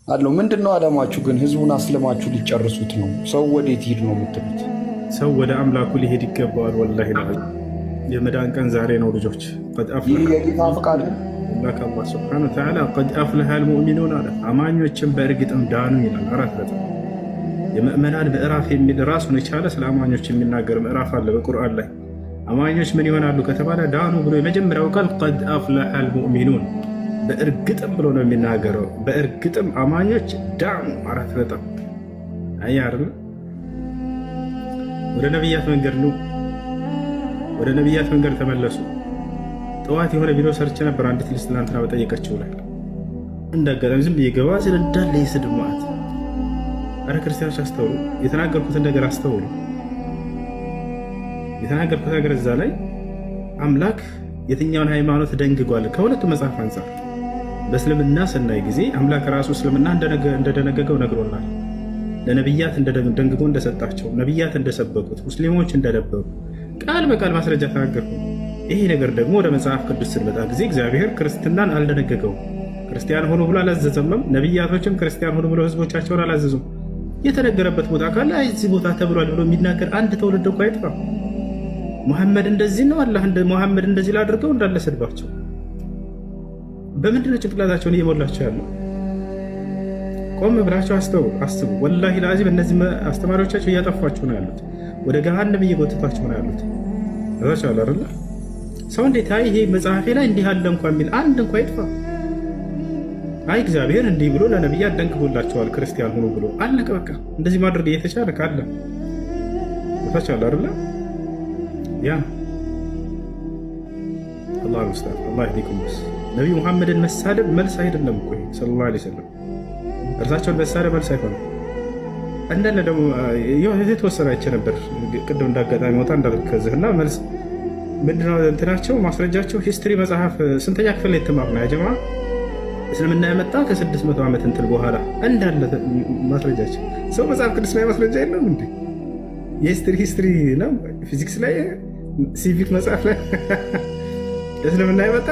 አለው። ምንድነው አላማችሁ ግን? ህዝቡን አስለማችሁ ሊጨርሱት ነው? ሰው ወዴት ሂድ ነው የምትሉት? ሰው ወደ አምላኩ ሊሄድ ይገባዋል። ወላሂ የመዳን ቀን ዛሬ ነው ልጆች። ይህ የጌታ ፈቃድ ነው። አላህ ሱብሓነሁ ወተዓላ ቀድ አፍለሃል ሙእሚኑን አለ። አማኞችን በእርግጥም ዳኑ ይላል። አራት ነጥብ። የምእመናን ምዕራፍ የሚል ራሱን የቻለ ስለ አማኞች የሚናገር ምዕራፍ አለ በቁርአን ላይ። አማኞች ምን ይሆናሉ ከተባለ ዳኑ ብሎ የመጀመሪያው ቃል ቀድ አፍለሃል ሙእሚኑን በእርግጥም ብሎ ነው የሚናገረው። በእርግጥም አማኞች ዳኑ። አራት ነጥብ። አያር ወደ ነቢያት መንገድ ነው። ወደ ነቢያት መንገድ ተመለሱ። ጠዋት የሆነ ቪዲዮ ሰርች ነበር አንዲት ልጅ ትናንትና በጠየቀችው ላይ እንዳጋጣሚ ዝም ብዬ ገባ ስለ እንዳለ የስድብ ማለት። አረ ክርስቲያኖች አስተውሉ፣ የተናገርኩትን ነገር አስተውሉ። የተናገርኩት ነገር እዛ ላይ አምላክ የትኛውን ሃይማኖት ደንግጓል ከሁለቱ መጽሐፍ አንጻር። በእስልምና ስናይ ጊዜ አምላክ ራሱ እስልምና እንደደነገገው ነግሮናል። ለነቢያት ደንግጎ እንደሰጣቸው፣ ነቢያት እንደሰበኩት፣ ሙስሊሞች እንደነበሩ ቃል በቃል ማስረጃ ተናገርኩ። ይሄ ነገር ደግሞ ወደ መጽሐፍ ቅዱስ ስንመጣ ጊዜ እግዚአብሔር ክርስትናን አልደነገገውም። ክርስቲያን ሆኖ ብሎ አላዘዘምም። ነቢያቶችም ክርስቲያን ሆኖ ብሎ ህዝቦቻቸውን አላዘዙም። የተነገረበት ቦታ ካለ እዚህ ቦታ ተብሏል ብሎ የሚናገር አንድ ትውልድ እኮ አይጥፋ። ሙሐመድ እንደዚህ ነው፣ አላህ ሙሐመድ እንደዚህ ላድርገው እንዳለ ስድባቸው። በምንድነው ጭንቅላታቸውን እየሞላቸው ያለው? ቆም ብላቸው አስቡ። ወላሂ ለአዚም እነዚህ አስተማሪዎቻቸው እያጠፏቸው ነው ያሉት። ወደ ገሃነም እየጎተቷቸው ነው ያሉት። እዛቻለ አይደለ? ሰው እንዴት አይ ይሄ መጽሐፌ ላይ እንዲህ አለ እንኳን የሚል አንድ እንኳ ይጥፋ። አይ እግዚአብሔር እንዲህ ብሎ ለነቢያት ደንግቦላቸዋል ክርስቲያን ሆኖ ብሎ አለቀ በቃ። እንደዚህ ማድረግ እየተቻለ ካለ እዛቻለ አይደለ? ያ አላህ ሙስታፍ አላህ ይዲኩም። ነብዩ መሐመድን መሳደብ መልስ አይደለም እኮ ሰለላሁ ዐለይሂ ወሰለም። እርሳቸውን መሳደብ መልስ አይሆንም። እንደነ ደግሞ የተወሰነ አይቼ ነበር ቅድም እንዳጋጣሚ ወጣ እንዳልከዝህና መልስ ምንድነው እንትናቸው ማስረጃቸው ሂስትሪ መጽሐፍ ስንተኛ ክፍል ላይ የተማር ነው ያጀማ እስልምና የመጣ ከ600 ዓመት እንትን በኋላ እንዳለ ማስረጃቸው። ሰው መጽሐፍ ቅዱስ ላይ ማስረጃ የለም እንዴ? የሂስትሪ ነው ፊዚክስ ላይ ሲቪክ መጽሐፍ ላይ እስልምና የመጣ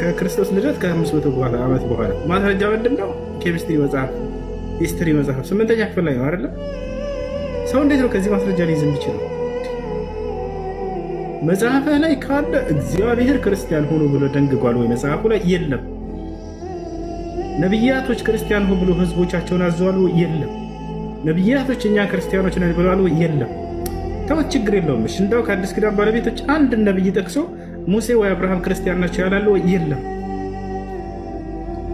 ከክርስቶስ ልደት ከ500 ዓመት በኋላ ማስረጃ ምንድነው? ኬሚስትሪ መጽሐፍ ሂስትሪ መጽሐፍ 8ኛ ክፍል ላይ ነው አይደለ? ሰው እንዴት ነው ከዚህ ማስረጃ ሊይዝ የሚችለው? መጽሐፍ ላይ ካለ እግዚአብሔር ክርስቲያን ሆኖ ብሎ ደንግጓል ወይ? መጽሐፉ ላይ የለም። ነቢያቶች ክርስቲያን ሆኖ ብሎ ህዝቦቻቸውን አዘዋል ወይ? የለም። ነቢያቶች እኛ ክርስቲያኖች ነን ብለዋል ወይ? የለም። ተወት፣ ችግር የለውም። እሺ እንደው ከአዲስ ኪዳን ባለቤቶች አንድ ነብይ ጠቅሶ ሙሴ ወይ አብርሃም ክርስቲያን ናቸው ያላሉ ወይ? የለም።